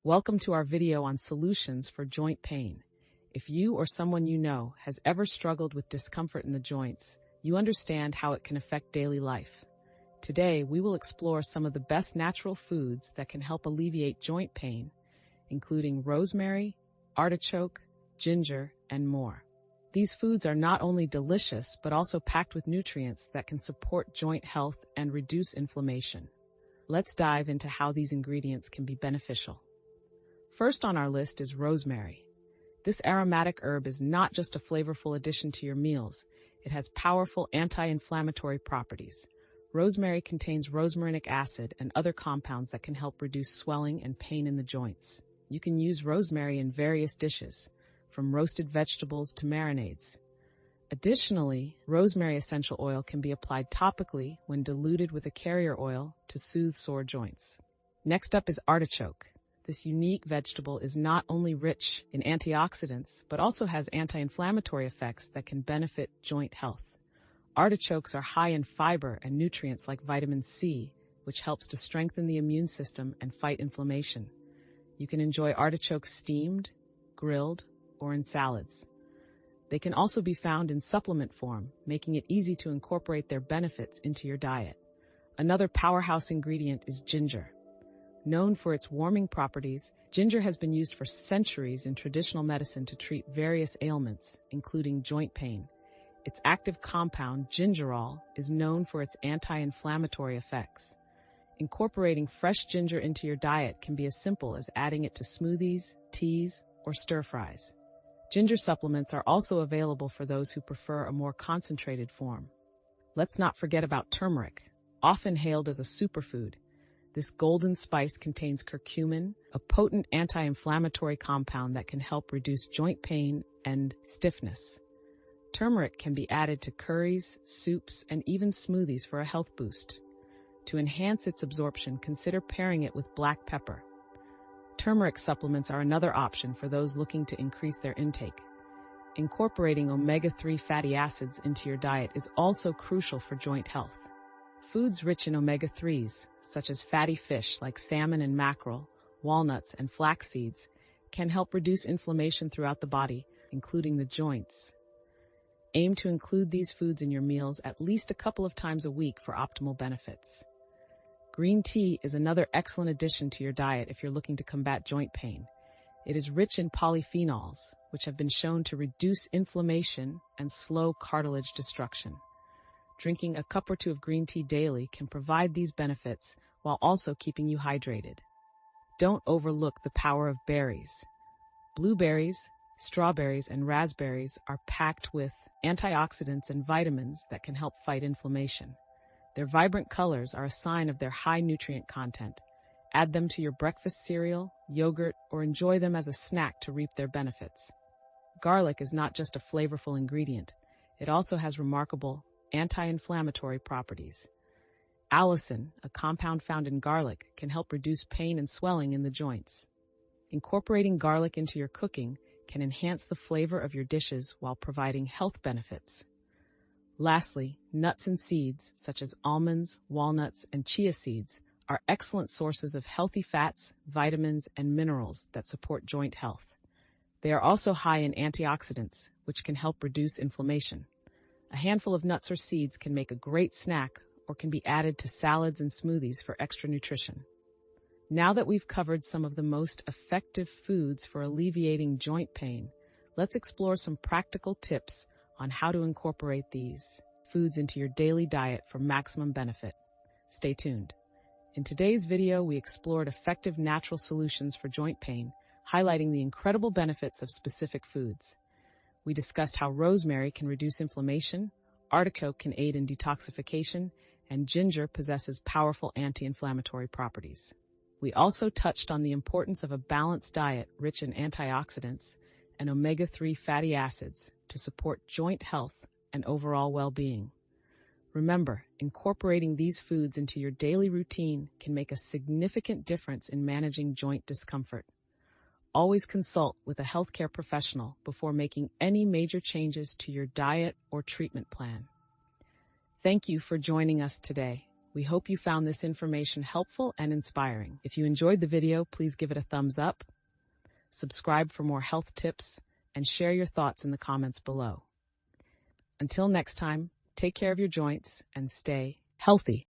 Welcome to our video on solutions for joint pain. If you or someone you know has ever struggled with discomfort in the joints, you understand how it can affect daily life. Today, we will explore some of the best natural foods that can help alleviate joint pain, including rosemary, artichoke, ginger, and more. These foods are not only delicious, but also packed with nutrients that can support joint health and reduce inflammation. Let's dive into how these ingredients can be beneficial. First on our list is rosemary. This aromatic herb is not just a flavorful addition to your meals, it has powerful anti-inflammatory properties. Rosemary contains rosmarinic acid and other compounds that can help reduce swelling and pain in the joints. You can use rosemary in various dishes, from roasted vegetables to marinades. Additionally, rosemary essential oil can be applied topically when diluted with a carrier oil to soothe sore joints. Next up is artichoke. This unique vegetable is not only rich in antioxidants, but also has anti-inflammatory effects that can benefit joint health. Artichokes are high in fiber and nutrients like vitamin C, which helps to strengthen the immune system and fight inflammation. You can enjoy artichokes steamed, grilled, or in salads. They can also be found in supplement form, making it easy to incorporate their benefits into your diet. Another powerhouse ingredient is ginger. Known for its warming properties, ginger has been used for centuries in traditional medicine to treat various ailments, including joint pain. Its active compound, gingerol, is known for its anti-inflammatory effects. Incorporating fresh ginger into your diet can be as simple as adding it to smoothies, teas, or stir-fries. Ginger supplements are also available for those who prefer a more concentrated form. Let's not forget about turmeric, often hailed as a superfood. This golden spice contains curcumin, a potent anti-inflammatory compound that can help reduce joint pain and stiffness. Turmeric can be added to curries, soups, and even smoothies for a health boost. To enhance its absorption, consider pairing it with black pepper. Turmeric supplements are another option for those looking to increase their intake. Incorporating omega-3 fatty acids into your diet is also crucial for joint health. Foods rich in omega-3s, such as fatty fish like salmon and mackerel, walnuts, and flax seeds, can help reduce inflammation throughout the body, including the joints. Aim to include these foods in your meals at least a couple of times a week for optimal benefits. Green tea is another excellent addition to your diet if you're looking to combat joint pain. It is rich in polyphenols, which have been shown to reduce inflammation and slow cartilage destruction. Drinking a cup or two of green tea daily can provide these benefits while also keeping you hydrated. Don't overlook the power of berries. Blueberries, strawberries, and raspberries are packed with antioxidants and vitamins that can help fight inflammation. Their vibrant colors are a sign of their high nutrient content. Add them to your breakfast cereal, yogurt, or enjoy them as a snack to reap their benefits. Garlic is not just a flavorful ingredient. It also has remarkable anti-inflammatory properties. Allicin, a compound found in garlic, can help reduce pain and swelling in the joints. Incorporating garlic into your cooking can enhance the flavor of your dishes while providing health benefits. Lastly, nuts and seeds, such as almonds, walnuts, and chia seeds, are excellent sources of healthy fats, vitamins, and minerals that support joint health. They are also high in antioxidants, which can help reduce inflammation. A handful of nuts or seeds can make a great snack or can be added to salads and smoothies for extra nutrition. Now that we've covered some of the most effective foods for alleviating joint pain, let's explore some practical tips on how to incorporate these foods into your daily diet for maximum benefit. Stay tuned. In today's video, we explored effective natural solutions for joint pain, highlighting the incredible benefits of specific foods. We discussed how rosemary can reduce inflammation, artichoke can aid in detoxification, and ginger possesses powerful anti-inflammatory properties. We also touched on the importance of a balanced diet rich in antioxidants and omega-3 fatty acids to support joint health and overall well-being. Remember, incorporating these foods into your daily routine can make a significant difference in managing joint discomfort. Always consult with a healthcare professional before making any major changes to your diet or treatment plan. Thank you for joining us today. We hope you found this information helpful and inspiring. If you enjoyed the video, please give it a thumbs up, subscribe for more health tips, and share your thoughts in the comments below. Until next time, take care of your joints and stay healthy.